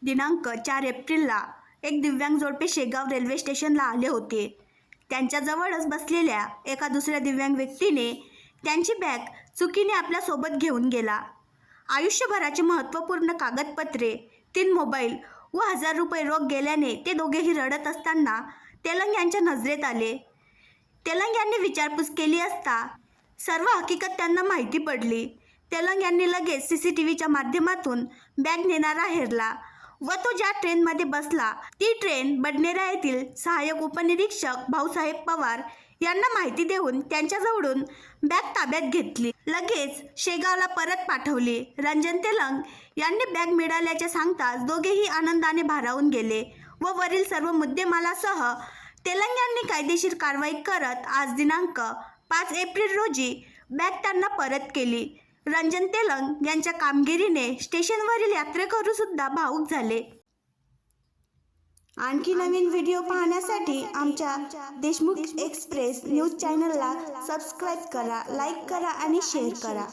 दिनांक 4 एप्रिलला एक दिव्यांग जोडपे शेगाव रेल्वे स्टेशनला आले होते. त्यांच्याजवळच बसलेल्या एका दुसऱ्या दिव्यांग व्यक्तीने त्यांची बॅग चुकीने आपल्यासोबत घेऊन गेला. आयुष्यभराची महत्त्वपूर्ण कागदपत्रे, 3 मोबाईल व 1000 रुपये रोख गेल्याने ते दोघेही रडत असताना तेलंग यांच्या नजरेत आले. तेलंग यांनी विचारपूस केली असता सर्व हकीकत त्यांना माहिती पडली. तेलंग यांनी लगेच CCTVच्या माध्यमातून बॅग नेणारा हेरला व तो ज्या ट्रेनमध्ये बसला ती ट्रेन बडनेरा येथील सहाय्यक उपनिरीक्षक भाऊसाहेब पवार यांना माहिती देऊन त्यांच्याजवळून बॅग ताब्यात घेतली. लगेच शेगावला परत पाठवली. रंजन तेलंग यांनी बॅग मिळाल्याचे सांगताच दोघेही आनंदाने भारावून गेले व वरील सर्व मुद्देमालासह तेलंग यांनी कायदेशीर कारवाई करत आज दिनांक 5 एप्रिल रोजी बॅग त्यांना परत केली. रंजन तेलंग यांच्या कामगिरीने स्टेशनवरील यात्रेकरू सुद्धा भावुक झाले. आणखी नवीन व्हिडिओ पाहण्यासाठी आमच्या देशमुख एक्सप्रेस न्यूज चॅनलला सबस्क्राईब करा, लाईक करा आणि शेअर करा.